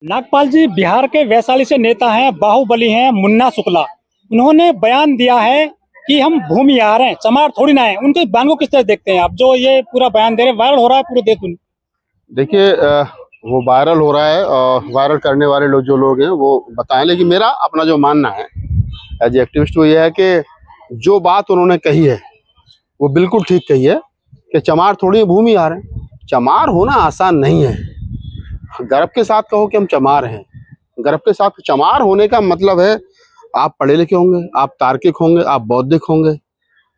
नागपाल जी बिहार के वैशाली से नेता हैं, बाहुबली हैं मुन्ना शुक्ला। उन्होंने बयान दिया है कि हम भूमिहार हैं, चमार थोड़ी ना है। उनके बयान को किस तरह देखते हैं आप, जो ये पूरा बयान दे रहे हैं, वायरल हो रहा है पूरे देश में? देखिए, वो वायरल हो रहा है और वायरल करने वाले लोग जो लोग हैं वो बताएं, लेकिन मेरा अपना जो मानना है एज एक्टिविस्ट वो ये है कि जो बात उन्होंने कही है वो बिल्कुल ठीक कही है कि चमार थोड़ी भूमिहार है। चमार होना आसान नहीं है। गर्व के साथ कहो कि हम चमार हैं। गर्व के साथ चमार होने का मतलब है आप पढ़े लिखे होंगे, आप तार्किक होंगे, आप बौद्धिक होंगे,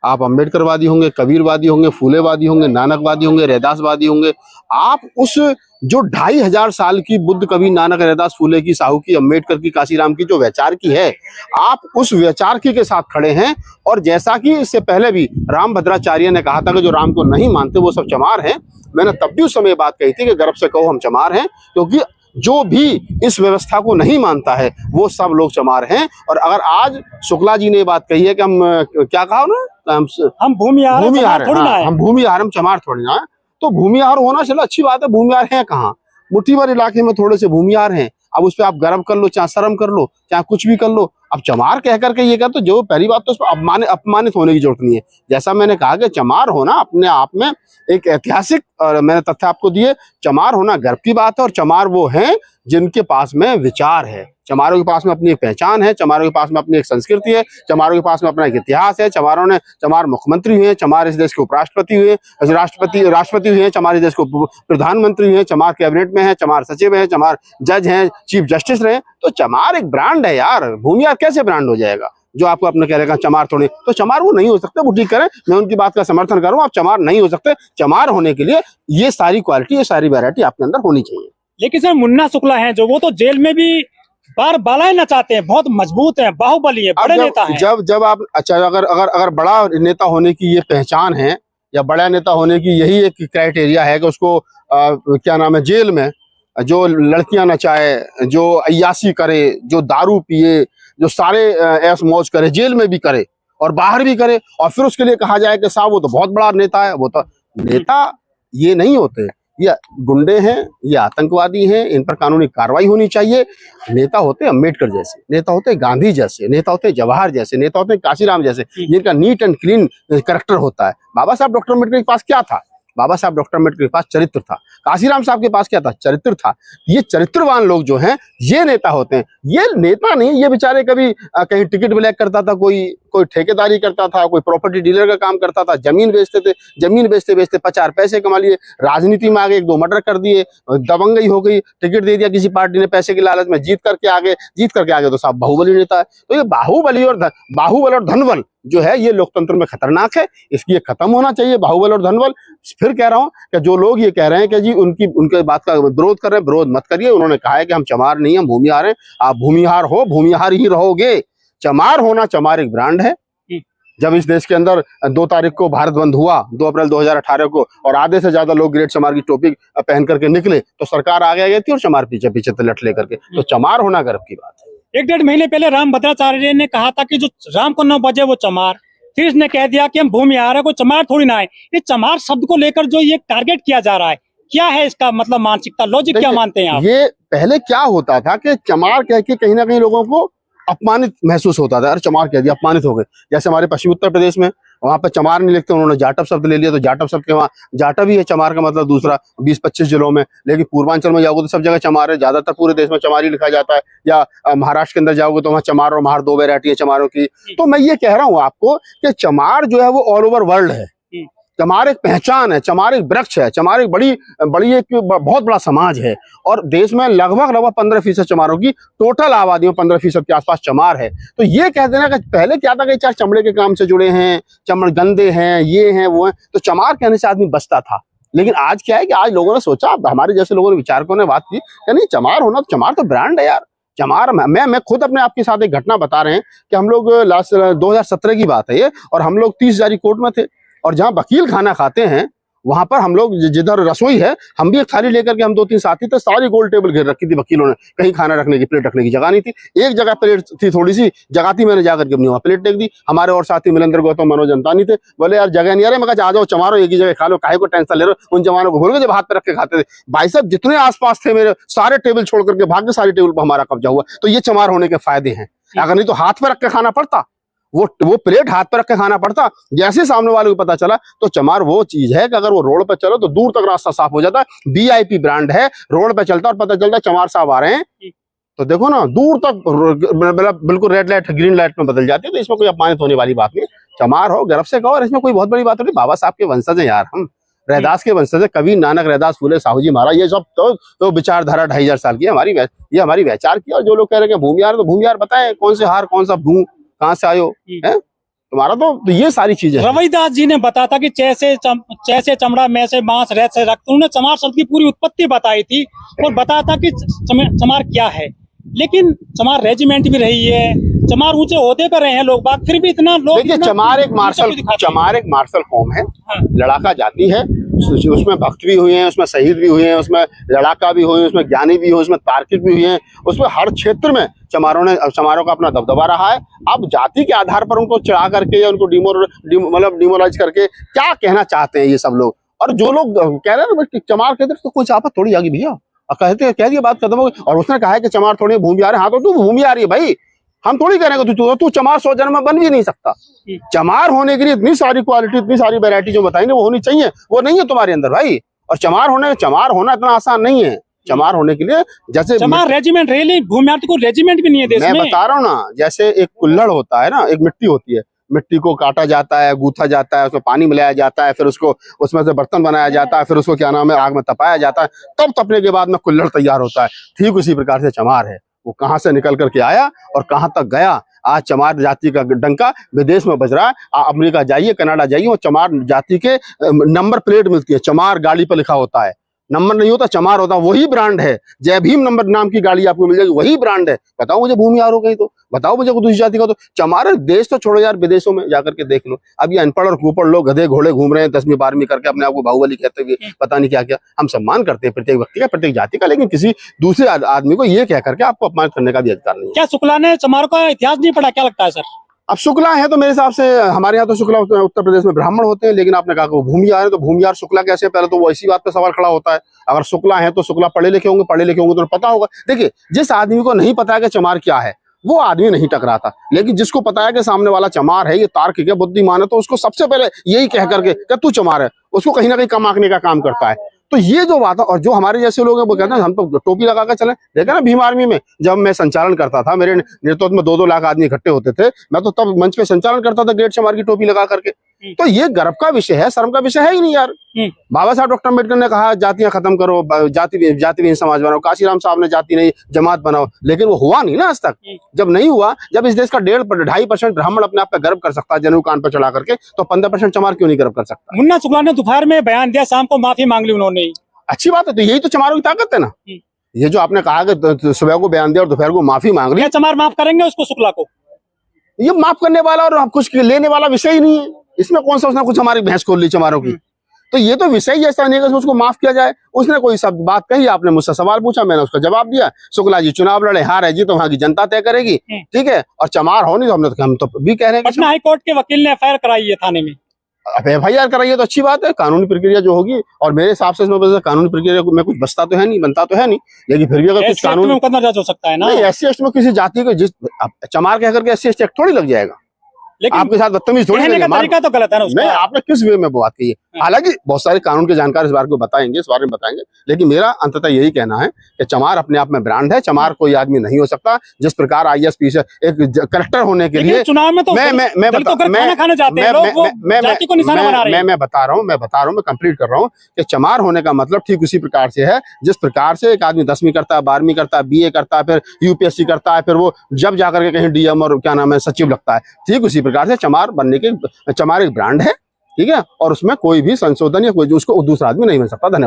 आप अम्बेडकरवादी होंगे, कबीरवादी होंगे, फूलेवादी होंगे, नानकवादी होंगे, रैदासवादी होंगे। आप उस जो 2500 साल की बुद्ध, कबीर, नानक, रैदास, फूले की, साहू की, अम्बेडकर की, काशीराम की जो वैचार की है, आप उस वैचार की के साथ खड़े हैं। और जैसा कि इससे पहले भी रामभद्राचार्य ने कहा था कि जो राम को नहीं मानते वो सब चमार हैं, मैंने तब भी उस समय बात कही थी कि गर्व से कहो हम चमार हैं, क्योंकि जो भी इस व्यवस्था को नहीं मानता है वो सब लोग चमार हैं। और अगर आज शुक्ला जी ने बात कही है कि हम क्या कहा उन्होंने, हम भूमिहार थोड़ी ना है, हम भूमिहार, हम चमार थोड़ी ना है। तो भूमिहार होना चलो अच्छी बात है। भूमिहार हैं कहाँ? मुट्ठी भर इलाके में थोड़े से भूमिहार हैं। अब उस पर आप गर्व कर लो, चाहे शर्म कर लो, चाहे कुछ भी कर लो। अब चमार कह करके ये कर, तो जो पहली बात तो उस पर अपमानित होने की जरूरत नहीं है। जैसा मैंने कहा कि चमार होना अपने आप में एक ऐतिहासिक, और मैंने तथ्य आपको दिए, चमार होना गर्व की बात है। और चमार वो हैं जिनके पास में विचार है, चमारों के पास में अपनी एक पहचान है, चमारों के पास में अपनी एक संस्कृति है, चमारों के पास में अपना एक इतिहास है। चमार मुख्यमंत्री हुए, चमार इस देश के उपराष्ट्रपति हुए, राष्ट्रपति हुए, चमार इस देश को प्रधानमंत्री हुए, चमार कैबिनेट में है, चमार सचिव है, चमार जज हैं, चीफ जस्टिस रहे। तो चमार एक ब्रांड है यार। भूमिहार कैसे ब्रांड हो जाएगा? जो आपको अपने कह रहेगा चमार थोड़ी, तो चमार वो नहीं हो सकते। वो ठीक करें, मैं उनकी बात का समर्थन करूं। आप चमार नहीं हो सकते। चमार होने के लिए ये सारी क्वालिटी, ये सारी वैरायटी आपके अंदर होनी चाहिए। लेकिन सर मुन्ना शुक्ला हैं जो, वो तो जेल में भी बार बालाएं नचाते हैं, बहुत मजबूत हैं, बाहुबली है, बड़े नेता हैं। जब आप अच्छा, अगर बड़ा नेता होने की ये पहचान है, या बड़ा नेता होने की यही एक क्राइटेरिया है कि उसको क्या नाम है, जेल में जो लड़कियां नचाए, जो अय्यासी करे, जो दारू पिए, जो सारे ऐश मौज करे, जेल में भी करे और बाहर भी करे, और फिर उसके लिए कहा जाए कि साहब वो तो बहुत बड़ा नेता है। वो तो नेता ये नहीं होते, ये गुंडे हैं, ये आतंकवादी हैं, इन पर कानूनी कार्रवाई होनी चाहिए। नेता होते अम्बेडकर जैसे, नेता होते गांधी जैसे, नेता होते जवाहर जैसे, नेता होते काशीराम जैसे, जिनका नीट एंड क्लीन कैरेक्टर होता है। बाबा साहब डॉक्टर अम्बेडकर के पास क्या था? बाबा साहब डॉक्टर अम्बेडकर के पास चरित्र था। काशीराम साहब के पास क्या था? चरित्र था। ये चरित्रवान लोग जो हैं ये नेता होते हैं। ये नेता नहीं, ये बेचारे कभी कहीं टिकट ब्लैक करता था, कोई ठेकेदारी करता था, कोई प्रॉपर्टी डीलर का काम करता था, जमीन बेचते थे, जमीन बेचते बेचते 4 पैसे कमा लिए, राजनीति में आ गए, 1-2 मर्डर कर दिए, दबंगई हो गई, टिकट दे दिया किसी पार्टी ने, पैसे की लालच में जीत करके आ गए तो साहब बाहुबली नेता है। तो ये बाहुबली और धनबल जो है ये लोकतंत्र में खतरनाक है। इसकी ये खत्म होना चाहिए, बाहुबल और धनबल। फिर कह रहा हूं कि जो लोग ये कह रहे हैं कि जी उनके बात का विरोध कर रहे हैं, विरोध मत करिए। उन्होंने कहा है कि हम चमार नहीं, हम भूमिहार हैं। आप भूमिहार हो, भूमिहार ही रहोगे। चमार होना, चमार एक ब्रांड है। जब इस देश के अंदर 2 तारीख को भारत बंद हुआ, 2 अप्रैल 2018 को, और आधे से ज्यादा लोग ग्रेट चमार की टोपी पहन करके निकले, तो सरकार आगे गई थी और चमार पीछे पीछे लट लेकर के। तो चमार होना गर्व की बात है। 1-1.5 महीने पहले रामभद्राचार्य ने कहा था कि जो राम को न बजे वो चमार। फिर इसने कह दिया कि हम भूमिहार है, कोई चमार थोड़ी ना है। ये चमार शब्द को लेकर जो ये टारगेट किया जा रहा है, क्या है इसका मतलब मानसिकता, लॉजिक क्या मानते हैं आप? ये पहले क्या होता था कि चमार कह के कहीं ना कहीं लोगों को अपमानित महसूस होता था। अरे चमार कह दिया, अपमानित हो गए। जैसे हमारे पश्चिमी उत्तर प्रदेश में, वहां पर चमार नहीं लिखते, उन्होंने जाटव शब्द ले लिया, तो जाटव शब्द के वहाँ जाटव ही है चमार का मतलब दूसरा 20-25 जिलों में। लेकिन पूर्वांचल में जाओगे तो सब जगह चमार है, ज्यादातर पूरे देश में चमार ही लिखा जाता है। या महाराष्ट्र के अंदर जाओगे तो वहाँ चमार और महार 2 वैरायटी है चमारों की। तो मैं ये कह रहा हूँ आपको कि चमार जो है वो ऑल ओवर वर्ल्ड है। चमार एक पहचान है, चमार एक वृक्ष है, चमार एक बड़ी एक बहुत बड़ा समाज है। और देश में लगभग 15% चमारों की टोटल आबादी में 15% के आसपास चमार है। तो ये कह देना कि पहले क्या था कि चार चमड़े के काम से जुड़े हैं, चमड़ गंदे हैं, ये हैं वो हैं, तो चमार कहने से आदमी बचता था। लेकिन आज क्या है कि आज लोगों ने सोचा, हमारे जैसे लोगों ने, विचारकों ने बात की कि नहीं, चमार होना, तो चमार तो ब्रांड है यार। चमार, मैं खुद अपने आपके साथ एक घटना बता रहे हैं कि हम लोग लास्ट 2017 की बात है ये, और हम लोग 30 जारी कोर्ट में थे, और जहां वकील खाना खाते हैं वहां पर हम लोग जिधर रसोई है, हम भी एक थाली लेकर के, हम 2-3 साथी थे, सारी गोल टेबल घेर रखी थी वकीलों ने, कहीं खाना रखने की, प्लेट रखने की जगह नहीं थी। एक जगह प्लेट थी थोड़ी सी जगह थी, मैंने जाकर के अपनी वहां प्लेट टेक दी। हमारे और साथी मिलेंद्र गौतम, मनोज अंतानी थे, बोले यार जगह नहीं आ रही। मैं कहा आ जाओ चमारो, एक ही जगह खा लो, काहे को टेंशन ले रहे हो। उन जवानों को भूल गए जब हाथ पे रख के खाते थे। भाई साहब जितने आसपास थे मेरे, सारे टेबल छोड़ करके भाग के सारी टेबल पर हमारा कब्जा हुआ। तो ये चमार होने के फायदे हैं। अगर नहीं तो हाथ पे रख के खाना पड़ता, वो प्लेट हाथ पर रख के खाना पड़ता। जैसे सामने वाले को पता चला, तो चमार वो चीज है कि अगर वो रोड पे चलो तो दूर तक रास्ता साफ हो जाता है। VIP ब्रांड है, रोड पे चलता और पता चलता है चमार साहब आ रहे हैं, तो देखो ना दूर तक बिल्कुल रेड लाइट ग्रीन लाइट में बदल जाती है। तो इसमें कोई अपमानित होने वाली बात नहीं। चमार हो, गर्व से कहो, और इसमें कोई बहुत बड़ी बात नहीं। बाबा साहब के वंशज हैं यार, हम रैदास के वंशज है। कवि नानक, रैदास, फूले, साहू जी महाराज, ये सब तो विचारधारा 2500 साल की है हमारी। ये हमारी वैचार की। और जो लोग कह रहे हैं भूमियार, तो भूमियार बताएं कौन से हार, कौन सा भू, कहाँ से आयो है तुम्हारा। तो ये सारी चीजें रविदास जी ने बताया था कि जैसे चमड़ा में से मांस, रेत से रक्त। उन्होंने चमार शब्द की पूरी उत्पत्ति बताई थी और बताया था कि चमार क्या है। लेकिन चमार रेजिमेंट भी रही है, चमार ऊंचे ओहदे पर रहे हैं लोग बात, फिर भी इतना लोग। देखिए चमार एक मार्शल कौम है। हाँ। लड़ाका जाति है, उसमें भक्त भी हुए हैं, उसमें शहीद भी हुए हैं, उसमें लड़ाका भी हुए हैं, उसमें ज्ञानी भी हुए, उसमें तार्किक भी हुए हैं। उसमें हर क्षेत्र में चमारों का अपना दबदबा रहा है। अब जाति के आधार पर उनको चढ़ा करके या उनको डिमोरलाइज करके क्या कहना चाहते हैं ये सब लोग। और जो लोग कह रहे हैं ना चमार कहते तो कोई चापत थोड़ी आगी भैया, कहते कह दिया बात खत्म हो गई। और उसने कहा है कि चमार थोड़ी भूमि आ रहे। हाँ तो तू भूमि आ रही है भाई, हम थोड़ी कह रहे हैं तू चमार 100 जन्म में बन भी नहीं सकता। चमार होने के लिए इतनी सारी क्वालिटी, इतनी सारी वैरायटी जो बताएंगे वो होनी चाहिए, वो नहीं है तुम्हारे अंदर भाई। और चमार होना इतना आसान नहीं है। चमार होने के लिए जैसे चमार रेजिमेंट रही, भूमियार को रेजिमेंट भी नहीं है देश में। मैं बता रहा हूँ ना, जैसे एक कुल्हड़ होता है ना, एक मिट्टी होती है, मिट्टी को काटा जाता है, गूथा जाता है, उसमें पानी मिलाया जाता है, फिर उसको उसमें से बर्तन बनाया जाता है, फिर उसको क्या नाम है आग में तपाया जाता है, तब तपने के बाद में कुल्हड़ तैयार होता है। ठीक उसी प्रकार से चमार है। वो कहाँ से निकल करके आया और कहाँ तक गया। आज चमार जाति का डंका विदेश में बज रहा है। अमेरिका जाइए, कनाडा जाइए, वो चमार जाति के नंबर प्लेट मिलती है, चमार गाड़ी पर लिखा होता है, नंबर नहीं होता, चमार होता। वही ब्रांड है। जय भीम नंबर नाम की गाड़ी आपको मिल जाएगी, वही ब्रांड है। बताओ मुझे भूमियार हो गई तो बताओ मुझे दूसरी जाति का। तो चमार देश तो छोड़ो यार, विदेशों में जाकर के देख लो। अब ये अनपढ़ और कुपढ़ लोग गधे घोड़े घूम रहे हैं 10वीं 12वीं करके, अपने आप को बाहुबली कहते हुए, पता नहीं क्या क्या। हम सम्मान करते हैं प्रत्येक व्यक्ति का, प्रत्येक जाति का, लेकिन किसी दूसरे आदमी को ये कह करके आपको अपमान करने का भी अधिकार नहीं है। क्या शुक्ला ने चमार का इतिहास नहीं पढ़ा, क्या लगता है सर? अब शुक्ला है तो मेरे हिसाब से हमारे यहाँ तो शुक्ला उत्तर प्रदेश में ब्राह्मण होते हैं, लेकिन आपने कहा कि वो भूमियार है, तो भूमियार शुक्ला कैसे? पहले तो वो इसी बात पे सवाल खड़ा होता है। अगर शुक्ला है तो शुक्ला पढ़े लिखे होंगे तो पता होगा। देखिए जिस आदमी को नहीं पता है कि चमार क्या है, वो आदमी नहीं टकराता। लेकिन जिसको पता है कि सामने वाला चमार है, ये तार्किक है, बुद्धिमान है, तो उसको सबसे पहले यही कह करके कि तू चमार है, उसको कहीं ना कहीं कम आंकने का काम करता है। तो ये जो बात है, और जो हमारे जैसे लोग हैं वो कहते हैं हम तो टोपी लगा कर चले। देखा ना भीम आर्मी में जब मैं संचालन करता था, मेरे नेतृत्व में 2-2 लाख आदमी इकट्ठे होते थे, मैं तो तब मंच पे संचालन करता था ग्रेट चमार की टोपी लगा करके। तो ये गर्व का विषय है, शर्म का विषय है ही नहीं यार। बाबा साहब डॉक्टर अम्बेडकर ने कहा जातियां खत्म करो, जातिविहीन समाज बनाओ। काशीराम साहब ने जाति नहीं जमात बनाओ, लेकिन वो हुआ नहीं ना आज तक। जब नहीं हुआ, जब इस देश का 2.5% ब्राह्मण अपने आप पे गर्व कर सकता है जनेऊ कान पर चढ़ा करके, तो 15% चमार क्यों नहीं गर्व कर सकता? मुन्ना शुक्ला ने दोपहर में बयान दिया, शाम को माफी मांग ली उन्होंने। अच्छी बात है, तो यही तो चमारों की ताकत है ना। ये जो आपने कहा कि सुबह को बयान दिया और दोपहर को माफी मांग ली, चमार माफ करेंगे उसको, शुक्ला को? ये माफ करने वाला और कुछ लेने वाला विषय ही नहीं है। इसमें कौन सा उसने कुछ हमारी भैंस खोल ली चमारों की? तो ये तो विषय ही ऐसा नहीं है कि उसको माफ किया जाए। उसने कोई शब्द बात कही, आपने मुझसे सवाल पूछा, मैंने उसका जवाब दिया। शुक्ला जी चुनाव लड़े, हारे जी तो वहां की जनता तय करेगी, ठीक है। और चमार हो नहीं तो हम तो भी कह रहे हैं। पटना हाईकोर्ट के वकील ने FIR कराई है थाने में। अब FIR कराइए तो अच्छी बात है, कानूनी प्रक्रिया जो होगी। और मेरे हिसाब से इसमें कानूनी प्रक्रिया में कुछ बचता तो है नहीं, बनता तो है नहीं, लेकिन फिर भी अगर कुछ कानून मुकदमा दर्ज हो सकता है ना। SC ST में किसी जाति को जिस चमार कह करके SC ST एक्ट थोड़ी लग जाएगा। लेकिन आपके साथ बदतमीज थोड़ी कहने का तरीका तो गलत है ना उसका। नहीं, आपने किस वे में बात की है? हालांकि बहुत सारे कानून के जानकार इस बारे को बताएंगे, इस बारे में बताएंगे, लेकिन मेरा अंततः यही कहना है कि चमार अपने आप में ब्रांड है। चमार कोई आदमी नहीं हो सकता। जिस प्रकार ISP से एक कलेक्टर होने के लिए चुनाव में तो मैं बता रहा हूँ, मैं कंप्लीट कर रहा हूँ कि चमार होने का मतलब ठीक उसी प्रकार से है जिस प्रकार से एक आदमी 10वीं करता है, 12वीं करता है, BA करता है, फिर UPSC करता है, फिर वो जब जाकर के कहीं DM और क्या नाम है सचिव लगता है, ठीक उसी प्रकार से चमार बनने के चमार एक ब्रांड है, ठीक है। और उसमें कोई भी संशोधन या कोई उसको दूसरा आदमी नहीं बन सकता। धन्यवाद।